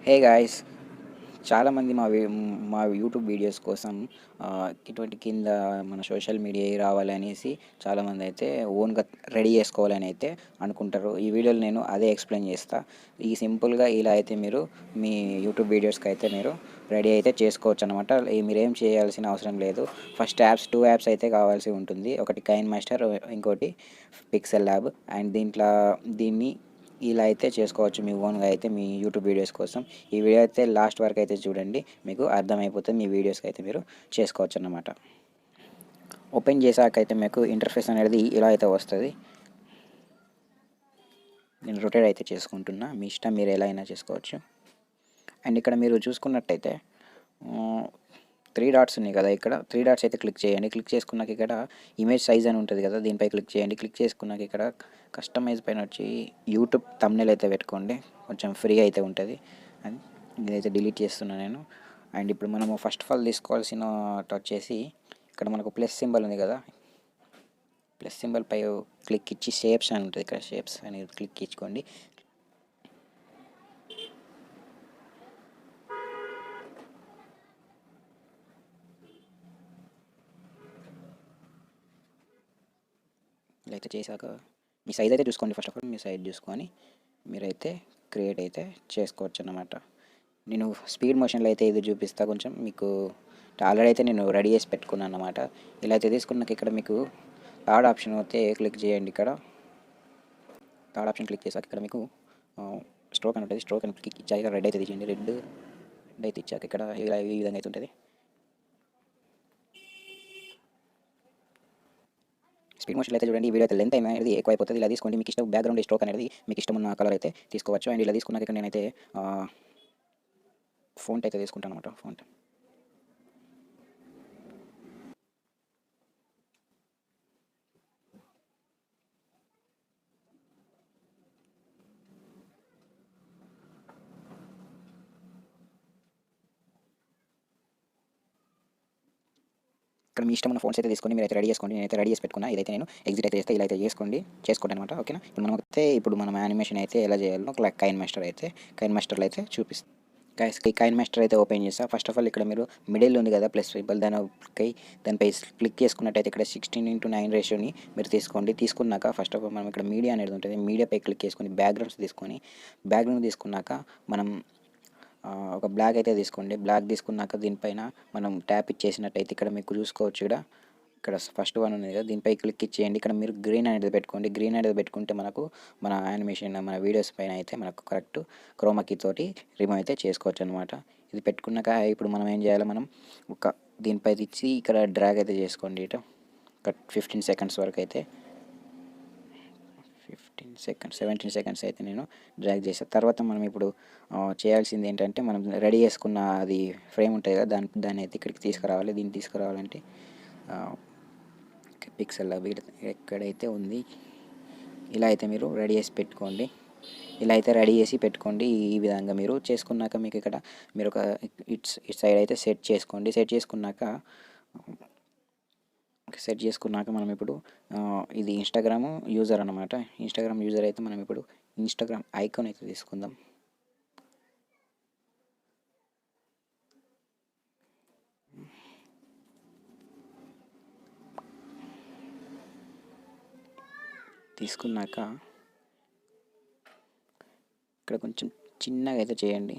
Hey guys, చాలామంది మా YouTube videos కోసం ఇటువంటి కింద మన సోషల్ మీడియా రావాలనేసి చాలామంది అయితే ఓన్గా రెడీ చేసుకోవాలని అయితే అనుకుంటారు. ఈ వీడియోలో నేను అదే ఎక్స్ప్లెయిన్ చేస్తా. ఈ సింపుల్గా ఇలా అయితే మీరు మీ యూట్యూబ్ వీడియోస్కి అయితే మీరు రెడీ అయితే చేసుకోవచ్చు అనమాట. మీరేం చేయాల్సిన అవసరం లేదు. ఫస్ట్ టూ యాప్స్ అయితే కావాల్సి ఉంటుంది. ఒకటి కైన్ మాస్టర్, ఇంకోటి పిక్సెల్ ల్యాబ్. అండ్ దీన్ని ఇలా అయితే చేసుకోవచ్చు మీ ఓన్గా అయితే మీ యూట్యూబ్ వీడియోస్ కోసం. ఈ వీడియో అయితే లాస్ట్ వరకు అయితే చూడండి, మీకు అర్థమైపోతుంది. మీ వీడియోస్కి అయితే మీరు చేసుకోవచ్చు అన్నమాట. ఓపెన్ చేశాక అయితే మీకు ఇంటర్ఫేస్ అనేది ఇలా అయితే వస్తుంది. నేను రొటేట్ అయితే చేసుకుంటున్నా, మీ ఇష్టం, మీరు ఎలా అయినా చేసుకోవచ్చు. అండ్ ఇక్కడ మీరు చూసుకున్నట్టయితే 3 డాట్స్ ఉన్నాయి కదా, ఇక్కడ 3 డాట్స్ అయితే క్లిక్ చేయండి. క్లిక్ చేసుకున్నాక ఇక్కడ ఇమేజ్ సైజ్ అని ఉంటుంది కదా, దీనిపై క్లిక్ చేయండి. క్లిక్ చేసుకున్నాక ఇక్కడ కస్టమైజ్ పైన వచ్చి యూట్యూబ్ థంబ్నెయిల్ అయితే పెట్టుకోండి, కొంచెం ఫ్రీ అయితే ఉంటుంది. అండ్ ఇదైతే డిలీట్ చేస్తున్నాను నేను. అండ్ ఇప్పుడు మనము ఫస్ట్ ఆఫ్ ఆల్ తీసుకోవాల్సిన వచ్చేసి ఇక్కడ మనకు ప్లస్ సింబల్ ఉంది కదా, ప్లస్ సింబల్ పై క్లిక్ ఇచ్చి షేప్స్ అని ఉంటుంది, ఇక్కడ షేప్స్ అనేది క్లిక్ ఇచ్చుకోండి. ఇలా అయితే చేశాక మీ సైజ్ అయితే చూసుకోండి. First of all me size చూసుకొని మీరైతే క్రియేట్ అయితే చేసుకోవచ్చు అన్నమాట. నేను స్పీడ్ మోషన్లో అయితే ఇది చూపిస్తా కొంచెం మీకు. ఆల్రెడీ అయితే నేను రెడీ చేసి పెట్టుకున్నాను అన్నమాట. ఇలా అయితే తీసుకున్నాక ఇక్కడ మీకు థర్డ్ ఆప్షన్ అయితే క్లిక్ చేయండి. ఇక్కడ థర్డ్ ఆప్షన్ క్లిక్ చేశాక ఇక్కడ మీకు స్ట్రోక్ అని ఉంటుంది. స్ట్రోక్ అని క్లిక్ ఇచ్చాక ఇక్కడ రెడ్ అయితే తీసేయండి. రెడ్ అయితే ఇచ్చాక ఇక్కడ ఇలా ఈ విధంగా అయితే ఉంటుంది. స్పీడ్ మోషన్ అయితే చూడండి, ఈ వీడియో అయితే లెంత్ అనేది ఎక్కువ అయిపోతుంది. ఇలా తీసుకోండి, మీకు ఇష్టం బ్యాక్గ్రౌండ్ స్ట్రోక్ అనేది మీకు ఇష్టం ఉన్న కలర్ అయితే తీసుకోవచ్చు. అండ్ ఇలా తీసుకున్నాక ఇక్కడ నేనైతే ఫోంట్ అయితే తీసుకుంటాను అనమాట. ఫోంట్ ఇక్కడ మీ ఇష్టం ఉన్న ఫోన్స్ అయితే తీసుకొని మీరు అయితే రెడీ చేసుకోండి. నేనైతే రెడీ చేసి పెట్టుకున్నా. ఇదైతే నేను ఎగ్జిట్ అయితే చేస్తే ఇలా అయితే చేసుకోండి అనమాట. ఓకేనా. ఇప్పుడు మనం యానిమేషన్ అయితే ఎలా చేయాలో కైన్ మాస్టర్లో అయితే చూపిస్తాం. గైస్, కైన్ మాస్టర్ అయితే ఓపెన్ చేస్తా. ఫస్ట్ ఆఫ్ ఆల్ ఇక్కడ మీరు మిడిల్ ఉంది కదా ప్లస్ సింబల్, దానిపై క్లిక్ చేసుకున్నట్టయితే ఇక్కడ 16:9 రేషియోని మీరు తీసుకోండి. తీసుకున్నాక ఫస్ట్ ఆఫ్ ఆల్ మనం ఇక్కడ మీడియా అనేది ఉంటుంది, మీడియాపై క్లిక్ చేసుకొని బ్యాక్గ్రౌండ్ తీసుకున్నాక మనం ఒక బ్లాక్ అయితే తీసుకోండి. బ్లాక్ తీసుకున్నాక దీనిపైన మనం ట్యాప్ ఇచ్చేసినట్టయితే ఇక్కడ మీకు చూసుకోవచ్చు. ఇక్కడ ఫస్ట్ వన్ ఉంది కదా, దీనిపై క్లిక్ ఇచ్చేయండి. ఇక్కడ మీరు గ్రీన్ అనేది పెట్టుకోండి. గ్రీన్ అనేది పెట్టుకుంటే మనకు మన యానిమేషన్ మన వీడియోస్ పైన అయితే మనకు కరెక్ట్ క్రోమాకీ తోటి రిమూవ్ అయితే చేసుకోవచ్చు అనమాట. ఇది పెట్టుకున్నాక ఇప్పుడు మనం ఏం చేయాలి, మనం దీనిపై ఇచ్చి ఇక్కడ డ్రాగ్ అయితే చేసుకోండి. ఒక 15 సెకండ్స్ వరకు అయితే 17 సెకండ్స్ అయితే నేను డ్రాగ్ చేసాను. తర్వాత మనం ఇప్పుడు చేయాల్సింది ఏంటంటే, మనం రెడీ చేసుకున్న అది ఫ్రేమ్ ఉంటుంది కదా, దాన్ని అయితే ఇక్కడికి తీసుకురావాలి. దీన్ని తీసుకురావాలంటే పిక్సెల్ ఎక్కడైతే ఉంది ఇలా అయితే మీరు రెడీ చేసి పెట్టుకోండి. ఇలా అయితే రెడీ చేసి పెట్టుకోండి. ఈ విధంగా మీరు చేసుకున్నాక మీకు ఇక్కడ మీరు ఒక ఇట్ సైడ్ అయితే సెట్ చేసుకున్నాక మనం ఇప్పుడు ఇది ఇన్స్టాగ్రామ్ యూజర్ అనమాట. ఇన్స్టాగ్రామ్ యూజర్ అయితే మనం ఇప్పుడు ఇన్స్టాగ్రామ్ ఐకాన్ అయితే తీసుకుందాం. తీసుకున్నాక ఇక్కడ కొంచెం చిన్నగా అయితే చేయండి.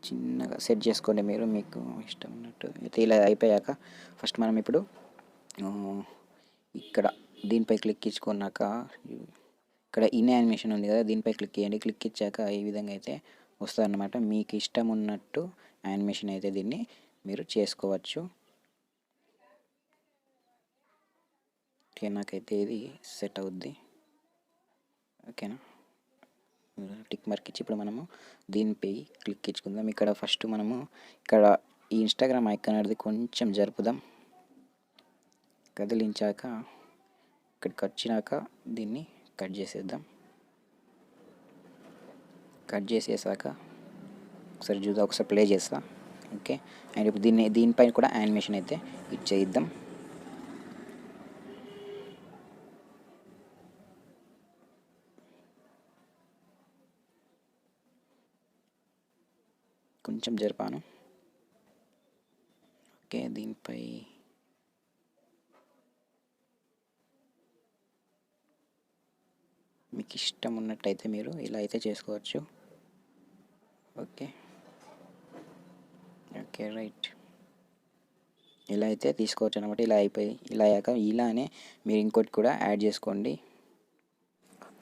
చిన్నగా సెట్ చేసుకోండి మీరు, మీకు ఇష్టం ఉన్నట్టు అయితే. ఇలా అయిపోయాక ఫస్ట్ మనం ఇప్పుడు ఇక్కడ దీనిపై క్లిక్ ఇచ్చుకున్నాక ఇక్కడ ఇన్ యానిమేషన్ ఉంది కదా, దీనిపై క్లిక్ చేయండి. క్లిక్ ఇచ్చాక ఈ విధంగా అయితే వస్తుంది అన్నమాట. మీకు ఇష్టం ఉన్నట్టు యానిమేషన్ అయితే దీన్ని మీరు చేసుకోవచ్చు. ఓకే, నాకైతే ఇది సెట్ అవుద్ది. ఓకేనా. టిక్ మార్క్ ఇచ్చి ఇప్పుడు మనము దీనిపై క్లిక్ ఇచ్చుకుందాం. ఇక్కడ ఫస్ట్ మనము ఇక్కడ ఈ ఇన్స్టాగ్రామ్ ఐకాన్ అనేది కొంచెం జరుపుదాం. కదిలించాక ఇక్కడికి వచ్చినాక దీన్ని కట్ చేసేద్దాం. కట్ చేసేసాక ఒకసారి ప్లే చేస్తా. ఓకే. అండ్ ఇప్పుడు దీనిపైన కూడా యానిమేషన్ అయితే ఇచ్చేద్దాం. కొంచెం జరిపాను. ఓకే, దీనిపై మీకు ఇష్టం ఉన్నట్టయితే మీరు ఇలా అయితే చేసుకోవచ్చు. ఓకే ఓకే రైట్, ఇలా అయితే తీసుకోవచ్చు అనమాట. ఇలా అయిపోయి ఇలా అయ్యాక ఇలానే మీరు ఇంకోటి కూడా యాడ్ చేసుకోండి.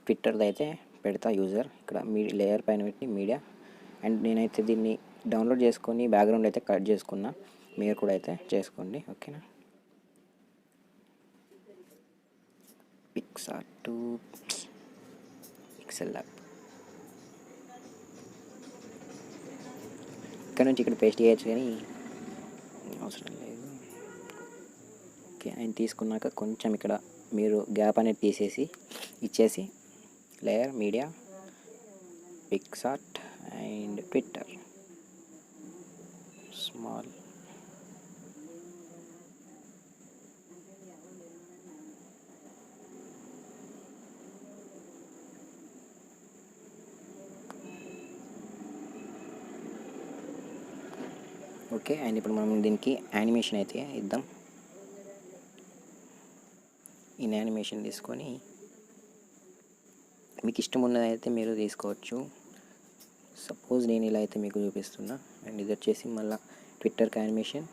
ట్విట్టర్ది అయితే పెడతా యూజర్ ఇక్కడ మీ లేయర్ పైన పెట్టి మీడియా, అండ్ నేనైతే దీన్ని డౌన్లోడ్ చేసుకొని బ్యాక్గ్రౌండ్ అయితే కట్ చేసుకున్నా. మీరు కూడా అయితే చేసుకోండి. ఓకేనా, పిక్సార్ట్ టు పిక్సెల్ ల్యాబ్ ఇక్కడ నుంచి ఇక్కడ పేస్ట్ చేయొచ్చు కానీ అవసరం లేదు. ఓకే, ఆయన తీసుకున్నాక కొంచెం ఇక్కడ మీరు గ్యాప్ అనేది తీసేసి ఇచ్చేసి layer media Picsart and Twitter small. Okay, and ఇప్పుడు మనం దీనికి యానిమేషన్ అయితే ఇద్దాం. ఈ యానిమేషన్ తీసుకొని మీకు ఇష్టం ఉన్నదైతే మీరు తీసుకోవచ్చు. సపోజ్ నేను ఇలా అయితే మీకు చూపిస్తున్నా. అండ్ ఇది వచ్చేసి మళ్ళీ ట్విట్టర్కి యానిమేషన్.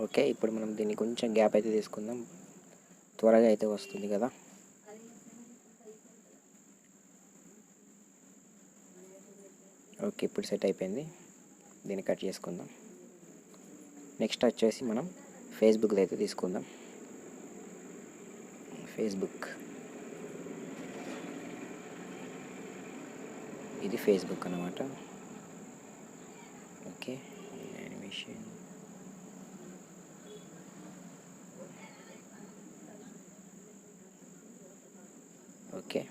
ఓకే, ఇప్పుడు మనం దీన్ని కొంచెం గ్యాప్ అయితే తీసుకుందాం, త్వరగా అయితే వస్తుంది కదా. ఓకే, ఇప్పుడు సెట్ అయిపోయింది. దీన్ని కట్ చేసుకుందాం. నెక్స్ట్ వచ్చేసి మనం ఫేస్బుక్లో అయితే తీసుకుందాం. ఫేస్బుక్, ఇది ఫేస్బుక్ అన్నమాట. Okay, animation. Okay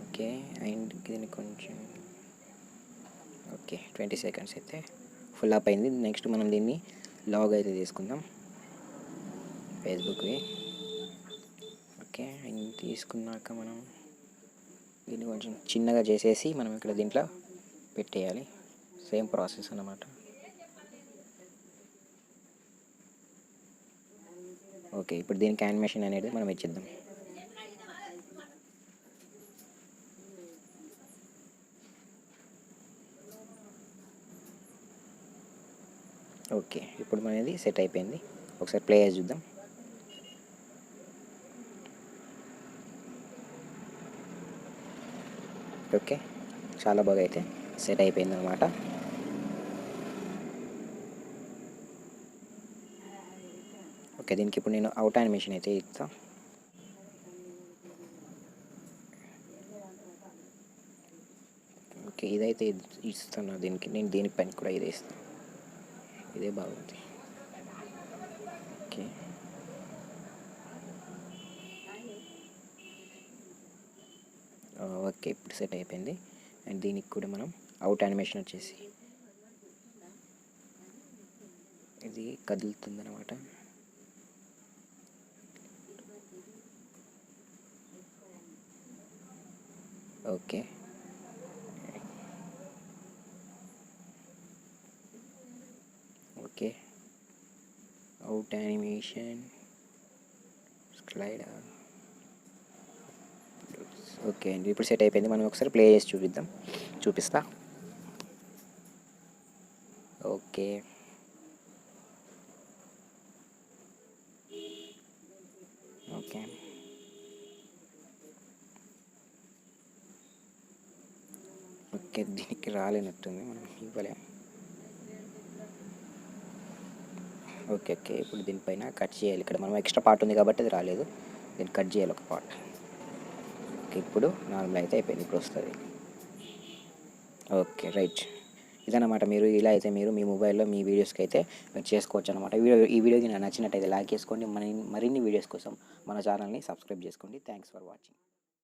okay, and దీన్ని కొంచెం ఓకే 20 సెకండ్స్ అయితే ఫుల్ అప్ అయింది. నెక్స్ట్ మనం దీన్ని లాగ్ అయితే తీసుకుందాం ఫేస్బుక్వి. ఓకే, అండ్ తీసుకున్నాక మనం దీన్ని కొంచెం చిన్నగా చేసేసి మనం ఇక్కడ దీంట్లో పెట్టేయాలి. సేమ్ ప్రాసెస్ అన్నమాట. ఓకే, ఇప్పుడు దీనికి యానిమేషన్ అనేది మనం ఇచ్చేద్దాం. ఓకే, ఇప్పుడు మనది సెట్ అయిపోయింది. ఒకసారి ప్లే చేసి చూద్దాం. ఓకే, చాలా బాగా అయితే సెట్ అయిపోయింది అనమాట. ఓకే, దీనికి ఇప్పుడు నేను అవుట్ యానిమేషన్ అయితే ఇస్తా. ఓకే, ఇదైతే ఇస్తాను దీనికి, నేను దీనిపైన కూడా ఇదే ఇస్తాను. ఇదే బాగుంది. ఓకే ఓకే, ఇప్పుడు సెట్ అయిపోయింది. అండ్ దీనికి కూడా మనం అవుట్ యానిమేషన్ వచ్చేసి ఇది కదులుతుందన్నమాట. Okay okay, out animation slide. Okay అండి, ఇప్పుడు సెట్ అయిపోయింది. మనం ఒకసారి ప్లే చేసి చూపిస్తా. ఓకే ఓకే ఓకే, దీనికి రాలేనట్టుంది, మనం ఇవ్వలే. ఓకే ఓకే, ఇప్పుడు దీనిపైన కట్ చేయాలి. ఇక్కడ మనం ఎక్స్ట్రా పార్ట్ ఉంది కాబట్టి అది రాలేదు, దీన్ని కట్ చేయాలి ఒక పార్ట్. ఓకే, ఇప్పుడు నార్మల్ అయితే అయిపోయింది, ఇప్పుడు వస్తుంది. ఓకే రైట్, ఇదన్నమాట. మీరు ఇలా అయితే మీరు మీ మొబైల్లో మీ వీడియోస్కి అయితే మీరు చేసుకోవచ్చు అనమాట. ఈ వీడియోకి నాకు నచ్చినట్టయితే లైక్ చేసుకోండి. మరిన్ని వీడియోస్ కోసం మన ఛానల్ని సబ్స్క్రైబ్ చేసుకోండి. Thanks for watching.